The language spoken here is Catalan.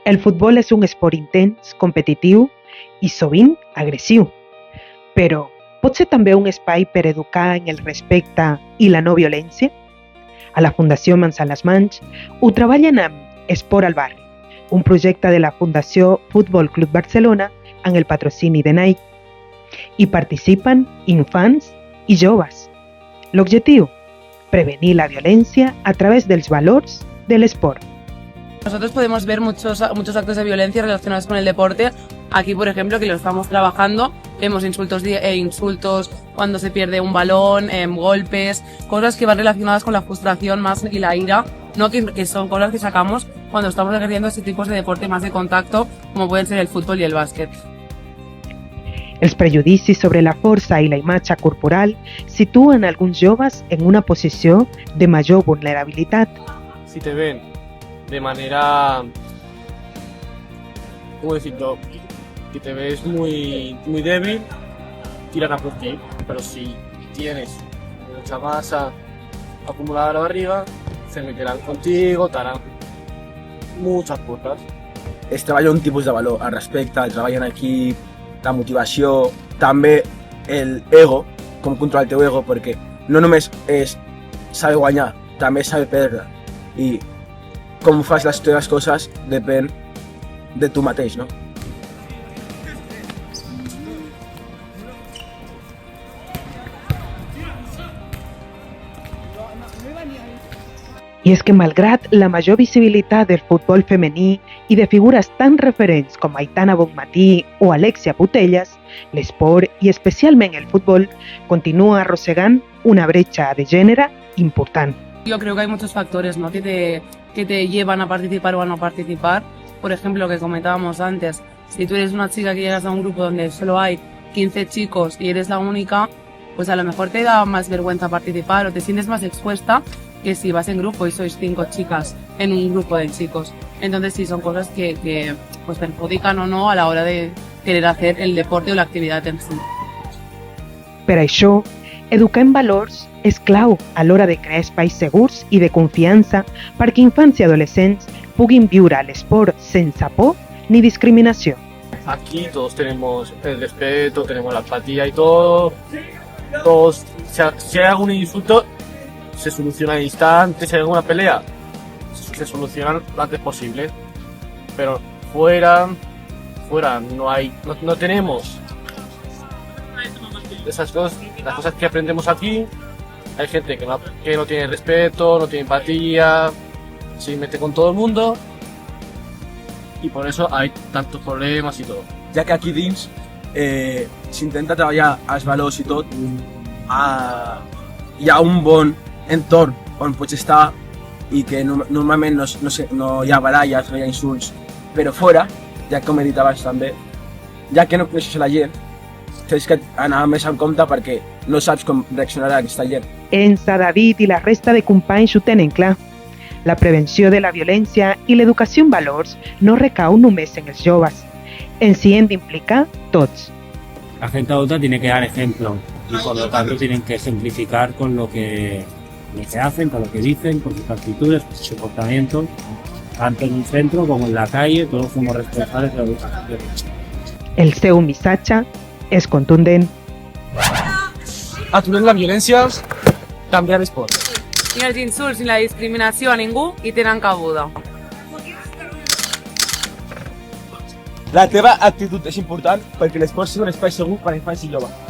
El futbol és un esport intens, competitiu i sovint agressiu, però pot ser també un espai per educar en el respecte i la no violència? A la Fundació Mans a les Mans ho treballen amb Esport al Barri, un projecte de la Fundació Futbol Club Barcelona amb el patrocini de Nike. Hi participen infants i joves. L'objectiu? Prevenir la violencia a través dels valors del esport. Nosotros podemos ver muchos actos de violencia relacionados con el deporte. Aquí, por ejemplo, que lo estamos trabajando, vemos insultos cuando se pierde un balón, golpes, cosas que van relacionadas con la frustración más y la ira, ¿no? Que son cosas que sacamos cuando estamos ejerciendo este tipo de deporte más de contacto, como pueden ser el fútbol y el bàsquet. Els prejudicis sobre la força i la imatge corporal situen alguns joves en una posició de major vulnerabilitat. Si te ven de manera, ¿cómo decirlo? Que te ves muy débil, tiran a por ti. Pero si tienes mucha masa acumulada en la barriga, se meterán contigo, te harán muchas cosas. Es treballa un tipus de valor al respecte, el treball en equip, la motivació, també l'ego, com controlar el teu ego, perquè no només és saber guanyar, també és saber perdre. I com fas les teves coses depèn de tu mateix, no? I és que malgrat la major visibilitat del futbol femení i de figures tan referents com Aitana Bonmatí o Alexia Putellas, l'esport i especialment el futbol continua arrossegant una bretxa de gènere important. Yo creo que hay muchos factores, ¿no? que te llevan a participar o a no participar. Por ejemplo, lo que comentábamos antes, si tú eres una chica que llegas a un grupo donde solo hay 15 chicos y eres la única, pues a lo mejor te da más vergüenza participar o te sientes más expuesta que si vas en grupo y sois 5 chicas en un grupo de chicos. Entonces sí, son cosas que pues perjudican o no a la hora de querer hacer el deporte o la actividad en sí. Per això, educar en valors és clau a l'hora de crear espais segurs i de confiança perquè infants i adolescents puguin viure l'esport sense por ni discriminació. Aquí todos tenemos el respeto, tenemos la empatía y todo. Todos, si hay algún insulto, se soluciona al instante. Si hay alguna pelea, se soluciona lo antes posible. Pero fuera no tenemos esas cosas, las cosas que aprendemos aquí. Hay gente que no tiene respeto, no tiene empatía, se mete con todo el mundo y por eso hay tantos problemas y todo. Ja que aquí dins s'intenta treballar els valors i tot, hi ha un bon entorn on pots estar i que normalment no hi ha baralles, no hi ha insults, però fora, ja com he dit abans també, ja que no coneixes la gent, tens que anar més en compte perquè no saps com reaccionarà aquesta gent. Ensa, David i la resta de companys ho tenen clar. La prevenció de la violència i l'educació en valors no recau només en els joves. Ens hi hem d'implicar tots. La gente adulta tiene que dar ejemplo y por lo tanto tienen que ejemplificar con lo que hacen, con lo que dicen, con sus actitudes, con su comportamiento, tanto en un centro como en la calle, todos somos responsables de la educación. El seu missatge és contundent. Aturem la violència, canviar l'esport. Ni els insults ni la discriminació a ningú hi tenen cabuda. La teva actitud és important perquè l'esport sigui un espai segur per a infants i joves.